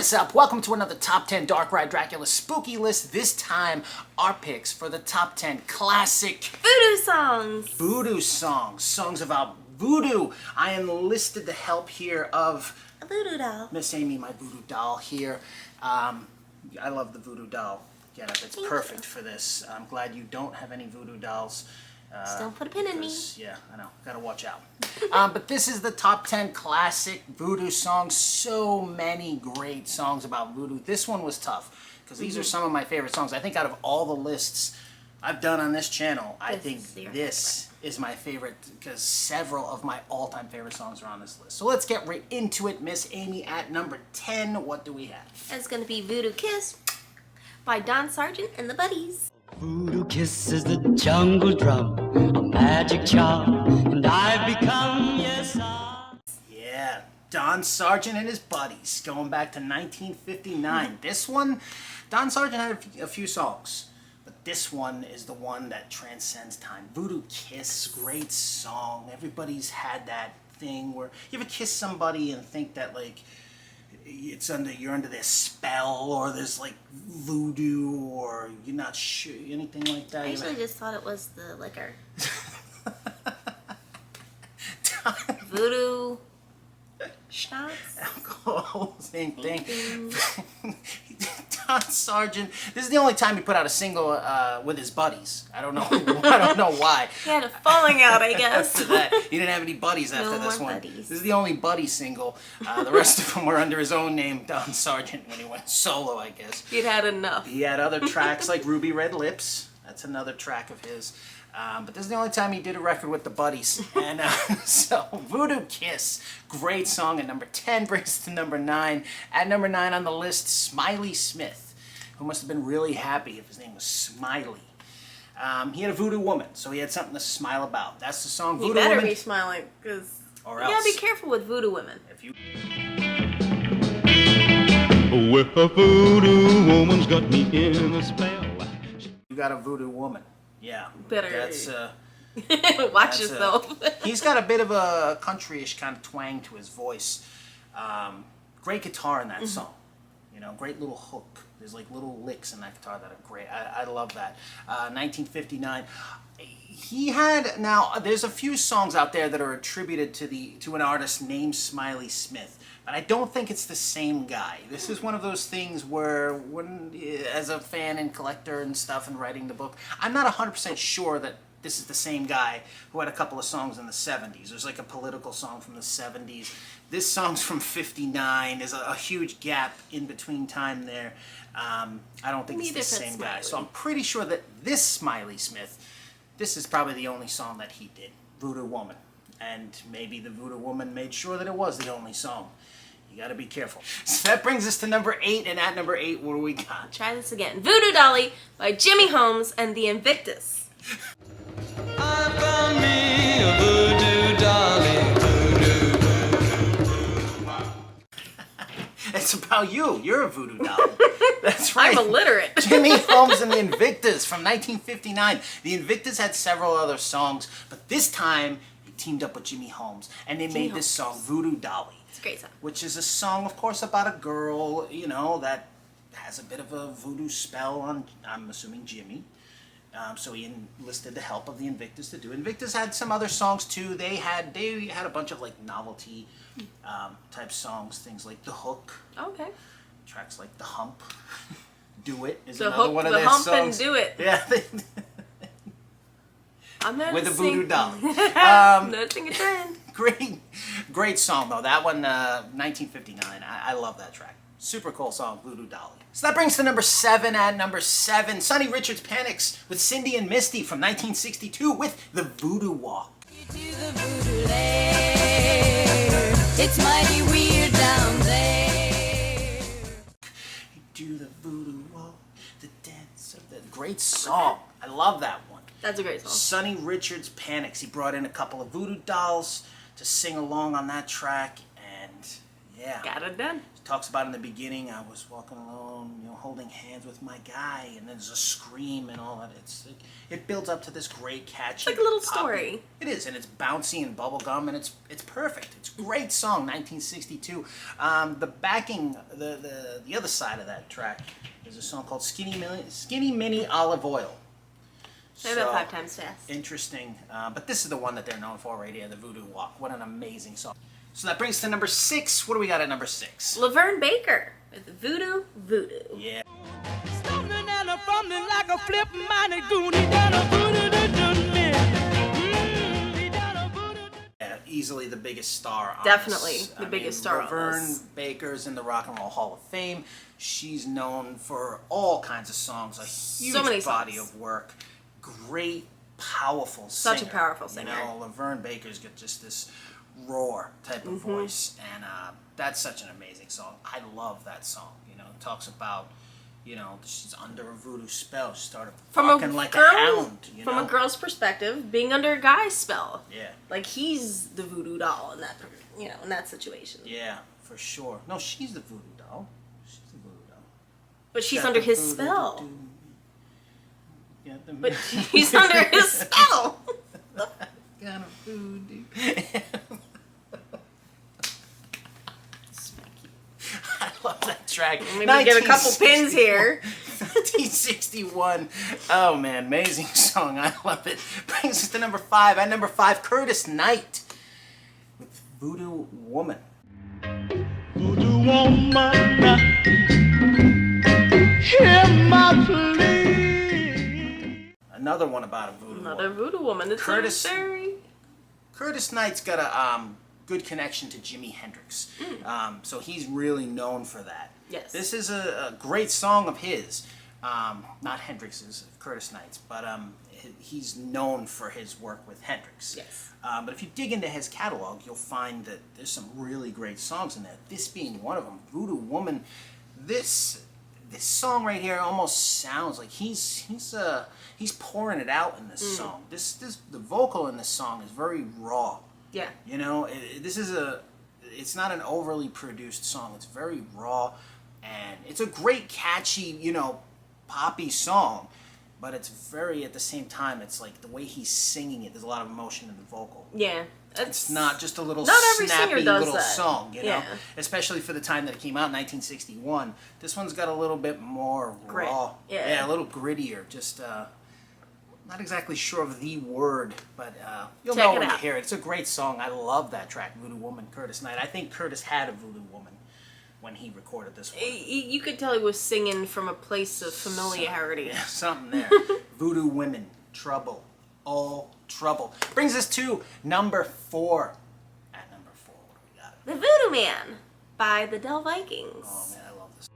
is up? Welcome to another Top 10 Dark Ride Dracula Spooky List. This time, our picks for the Top 10 Classic Voodoo songs. Voodoo songs. Songs about voodoo. I enlisted the help here of A voodoo doll. Miss Amy, my voodoo doll here. I love the voodoo doll getup. It's perfect for this. I'm glad you don't have any voodoo dolls. Just don't put a pin in me. Yeah, I know. Gotta watch out. But this is the top 10 classic voodoo songs. So many great songs about voodoo. This one was tough because these are some of my favorite songs. I think out of all the lists I've done on this channel, I think this is my favorite because several of my all-time favorite songs are on this list. So let's get right into it. Miss Amy, at number 10, what do we have? It's going to be Voodoo Kiss by Don Sargent and the Buddies. Voodoo kisses the jungle drum, a magic charm, and I've become, yes, Yeah, Don Sargent and his Buddies, going back to 1959. This one, Don Sargent had a few songs, but this one is the one that transcends time. Voodoo Kiss, great song. Everybody's had that thing where you ever kiss somebody and think that, like, you're under their spell, or there's like voodoo, or you're not sure, anything like that. I actually just thought it was the liquor. Voodoo schnapps. Alcohol, same thing. Don Sargent. This is the only time he put out a single with his buddies. I don't know. I don't know why. He had a falling out, I guess. After that, he didn't have any buddies after this one. Buddies. This is the only buddy single. The rest of them were under his own name, Don Sargent, when he went solo, I guess. He'd had enough. He had other tracks like Ruby Red Lips. That's another track of his. But this is the only time he did a record with the Buddies. And so, Voodoo Kiss, great song at number 10, brings us to number 9. At number 9 on the list, Smiley Smith, who must have been really happy if his name was Smiley. He had a voodoo woman, so he had something to smile about. That's the song, Voodoo Woman. You better be smiling, because you gotta be careful with voodoo women. If you... Well, a voodoo woman's got me in a spell. You got a voodoo woman. Yeah. Better. That's, watch yourself. He's got a bit of a countryish kind of twang to his voice. Great guitar in that song. You know, great little hook. There's like little licks in that guitar that are great. I love that. 1959. He had, now there's a few songs out there that are attributed to an artist named Smiley Smith, but I don't think it's the same guy. This is one of those things where, as a fan and collector and stuff and writing the book, I'm not 100% sure that this is the same guy who had a couple of songs in the 70s. There's like a political song from the 70s. This song's from 59. There's a huge gap in between time there. I don't think it's the same guy. So I'm pretty sure that this Smiley Smith, this is probably the only song that he did, Voodoo Woman. And maybe the Voodoo Woman made sure that it was the only song. You gotta be careful. So that brings us to number 8, and at number 8, what do we got? Try this again. Voodoo Dolly by Jimmy Holmes and the Invictus. I've got me a voodoo dolly, voodoo. It's about you. You're a voodoo doll. That's right. I'm illiterate. Jimmy Holmes and the Invictus from 1959. The Invictus had several other songs, but this time they teamed up with Jimmy Holmes, and they made this song, Voodoo Dolly. It's a great song. Which is a song, of course, about a girl, you know, that has a bit of a voodoo spell on, I'm assuming, Jimmy. So he enlisted the help of the Invictus to do it. Invictus had some other songs too. They had a bunch of like novelty type songs, things like The Hook. Okay. Tracks like The Hump. Do It is The another Hook, one of The their Hump, songs. and Do It. Yeah. I'm not With a voodoo doll. Nothing a trend. Great song though. That one, 1959. I love that track. Super cool song, Voodoo Dolly. So that brings to number 7. At number 7, Sonny Richards Panics with Cindy and Misty from 1962 with The Voodoo Walk. To the voodoo lair. It's mighty weird down there. Do the voodoo walk, the dance of the... Great song. I love that one. That's a great song. Sonny Richards Panics. He brought in a couple of voodoo dolls to sing along on that track, and Yeah. Got it done. She talks about in the beginning, I was walking alone, you know, holding hands with my guy, and then there's a scream and all that. It builds up to this great, catchy, Like a little poppy- story. It is, and it's bouncy and bubblegum, and it's perfect. It's a great song, 1962. The backing, the other side of that track is a song called Skinny Mini Olive Oil. Say that 5 times fast. Interesting, but this is the one that they're known for right here, the Voodoo Walk. What an amazing song. So that brings us to number 6. What do we got at number 6? Laverne Baker with Voodoo Voodoo. Yeah. Stumbling and a fumbling like a flip-minded goon. He done a voodoo to me. He done a voodoo. Yeah, easily the biggest star on Definitely this. the biggest star on Laverne this. Baker's in the Rock and Roll Hall of Fame. She's known for all kinds of songs, a huge many body songs. of work. Great, powerful singer. Such a powerful singer. You know, Laverne Baker's got just this roar type of voice, and that's such an amazing song. I love that song. You know, it talks about, you know, she's under a voodoo spell. She started fucking like a hound. You from know? a girl's perspective, being under a guy's spell. Yeah. Like he's the voodoo doll in that, you know, in that situation. Yeah, for sure. No, she's the voodoo doll. She's the voodoo doll. But she's Got under the his voodoo spell. doo-doo. Yeah, the But he's under his spell. Got a voodoo. I love that track. Maybe get a couple pins here. 1961. Oh man, amazing song. I love it. Brings us to number 5. At number 5, Curtis Knight with Voodoo Woman. Voodoo woman, hear my plea. Another one about a voodoo Another woman. voodoo woman. It's Curtis- very... Curtis Knight's got a good connection to Jimi Hendrix, so he's really known for that. Yes. This is a great song of his, not Hendrix's, Curtis Knight's, but he's known for his work with Hendrix. Yes. But if you dig into his catalog, you'll find that there's some really great songs in there. This being one of them, Voodoo Woman. This song right here almost sounds like he's pouring it out in this song. The vocal in this song is very raw. Yeah. You know, it's not an overly produced song. It's very raw, and it's a great, catchy, you know, poppy song. But it's very, at the same time, it's like the way he's singing it. There's a lot of emotion in the vocal. Yeah. It's not just a little Not every singer snappy does little that. song, you know. Yeah. Especially for the time that it came out in 1961. This one's got a little bit more Grit. raw. Yeah. A little grittier. Just not exactly sure of the word, but you'll Check know it when you out. hear it. It's a great song. I love that track, Voodoo Woman, Curtis Knight. I think Curtis had a Voodoo Woman when he recorded this one. You could tell he was singing from a place of familiarity. Yeah, something there. Voodoo Women, Trouble, All Trouble. Brings us to number 4. At number 4, what do we got? The Voodoo Man by the Del Vikings. Oh man, I love this.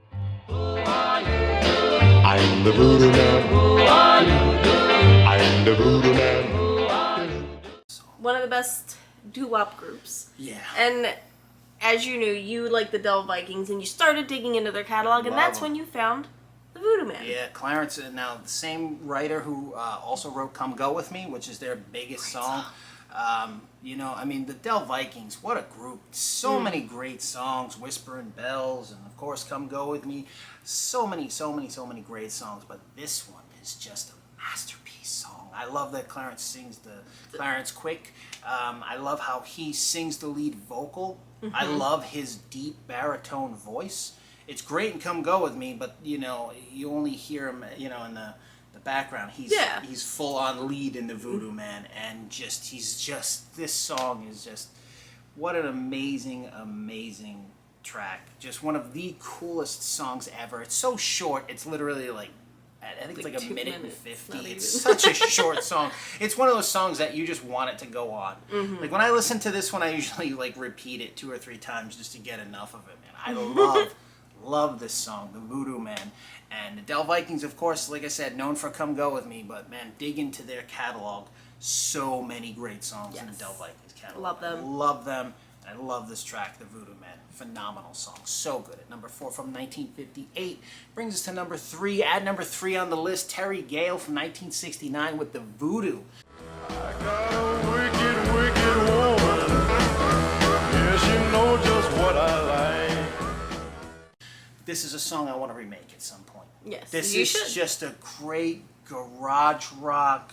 I'm the voodoo man. I'm the voodoo man. One of the best doo-wop groups. Yeah. And as you knew, you liked the Del Vikings, and you started digging into their catalog, and Love that's them. when you found the Voodoo Man. Yeah, Clarence, now the same writer who also wrote Come Go With Me, which is their biggest song. You know, I mean, the Del Vikings, what a group. So many great songs, Whispering Bells, and of course, Come Go With Me. So many great songs, but this one is just a masterpiece song. I love that Clarence sings Clarence Quick. I love how he sings the lead vocal. I love his deep baritone voice. It's great in Come Go With Me, but you know, you only hear him, you know, in the background. He's full on lead in the Voodoo Man, and this song is just, what an amazing track. Just one of the coolest songs ever. It's so short. It's literally like, I think it's like a 2 minute and minutes, 50. not It's even. such a short song. It's one of those songs that you just want it to go on. Like when I listen to this one, I usually like repeat it 2 or 3 times just to get enough of it, man. I love this song, the Voodoo Man. And the Del Vikings, of course, like I said, known for Come Go With Me, but man, dig into their catalog. So many great songs in the Yes. Del Vikings catalog. Love them. Love them. I love this track, the Voodoo Man. Phenomenal song. So good. At number 4 from 1958. Brings us to number 3. At number 3 on the list, Terry Gale from 1969 with the Voodoo. I got a wicked, wicked woman. Yes, you know just what I like. this is a song I want to remake at some point. Yes, This you is should. just a great garage rock,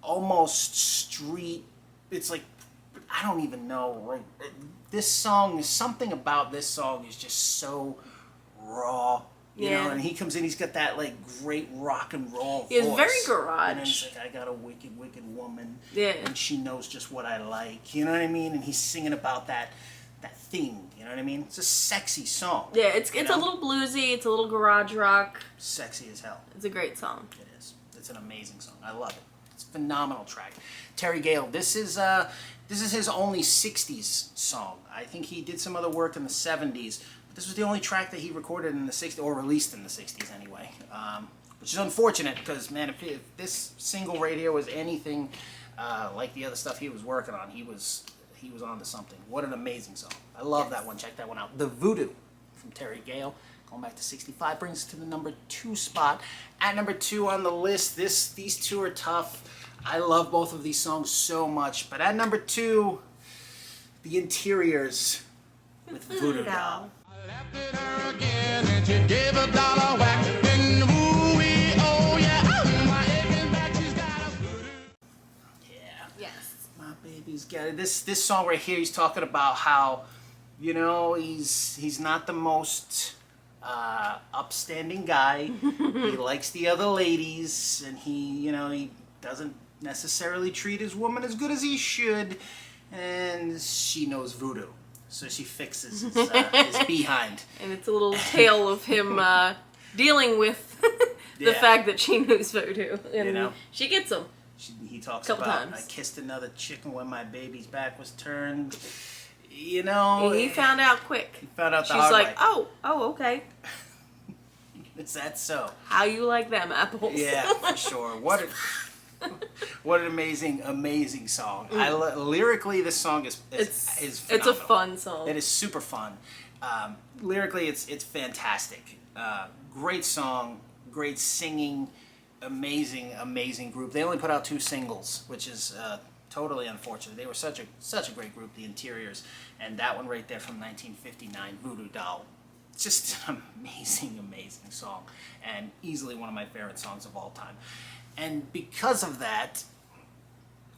almost street. It's like, I don't even know. Like, this song, something about this song is just so raw. You know, and he comes in, he's got that like great rock and roll voice. He's very garage. And then he's like, I got a wicked, wicked woman. Yeah. And she knows just what I like. You know what I mean? And he's singing about that thing. You know what I mean? It's a sexy song. Yeah, it's a little bluesy. It's a little garage rock. Sexy as hell. It's a great song. It is. It's an amazing song. I love it. It's a phenomenal track. Terry Gale. This is his only 60s song. I think he did some other work in the 70s. This was the only track that he recorded in the 60s, or released in the 60s anyway, which is unfortunate because, man, if this single radio was anything like the other stuff he was working on, he was on to something. What an amazing song. I love that one. Check that one out. The Voodoo from Terry Gale. Going back to 65 brings us to the number 2 spot. At number 2 on the list, these two are tough. I love both of these songs so much. But at number 2, The Interiors with Voodoo Doll. Left her again and she gave a dollar whack. Then woo-wee, oh yeah, my aching back, she's got a voodoo. Yeah. Yes. My baby's got it. This song right here, he's talking about how, you know, he's not the most upstanding guy. He likes the other ladies, and he doesn't necessarily treat his woman as good as he should, and she knows voodoo. So she fixes his behind. And it's a little tale of him dealing with the fact that she knows voodoo. And she gets him. He talks Couple about, times. I kissed another chicken when my baby's back was turned. You know. And he found out quick. He found out the She's hard like, way. oh, okay. Is that so? How you like them apples? Yeah, for sure. What an amazing song. Lyrically, this song is phenomenal. It's a fun song. It is super fun. Lyrically, it's fantastic. Great song, great singing, amazing group. They only put out 2 singles, which is totally unfortunate. They were such a great group, the Interiors, and that one right there from 1959, Voodoo Doll. Just an amazing song, and easily one of my favorite songs of all time. And because of that,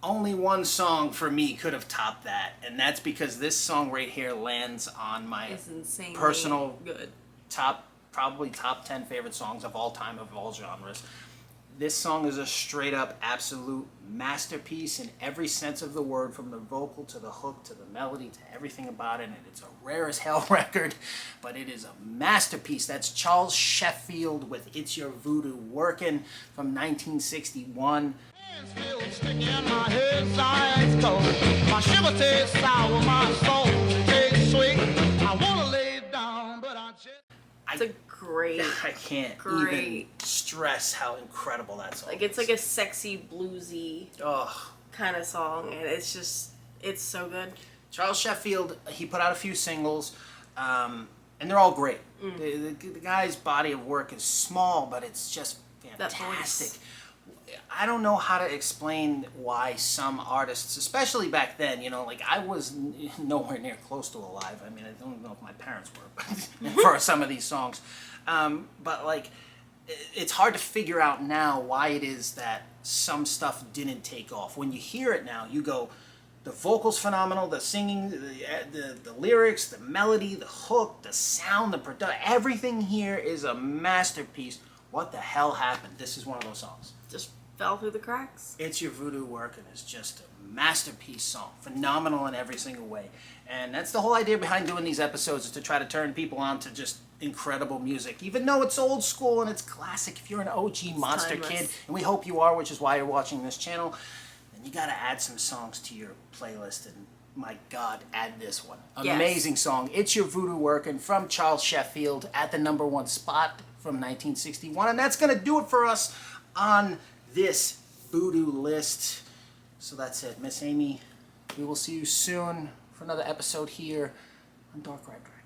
only one song for me could have topped that, and that's because this song right here lands on my personal good. probably top 10 favorite songs of all time, of all genres. This song is a straight up absolute masterpiece in every sense of the word, from the vocal to the hook to the melody to everything about it. And it's a rare as hell record, but it is a masterpiece. That's Charles Sheffield with It's Your Voodoo Workin' from 1961. Still sticking in my head, sides cold. My shiver tastes sour, my soul tastes sweet. I wanna lay down, but I just... It's a great. I can't even stress how incredible that song is. It's like a sexy bluesy Oh, kind of song, and it's so good. Charles Sheffield, he put out a few singles, and they're all great. The guy's body of work is small, but it's just fantastic. I don't know how to explain why some artists, especially back then, like I was nowhere near close to alive. I mean, I don't know if my parents were for some of these songs. But like, it's hard to figure out now why it is that some stuff didn't take off. When you hear it now, you go, the vocal's phenomenal, the singing, the lyrics, the melody, the hook, the sound, the production, everything here is a masterpiece. What the hell happened? This is one of those songs. Just fell through the cracks. It's Your Voodoo Workin' is just a masterpiece song. Phenomenal in every single way. And that's the whole idea behind doing these episodes, is to try to turn people on to just incredible music. Even though it's old school and it's classic, if you're an OG monster kid, and we hope you are, which is why you're watching this channel, then you gotta add some songs to your playlist, and my God, add this one. Amazing song. It's Your Voodoo Workin' from Charles Sheffield at the number 1 spot from 1961. And that's gonna do it for us on this voodoo list. So that's it. Miss Amy, we will see you soon for another episode here on Dark Red Dragon.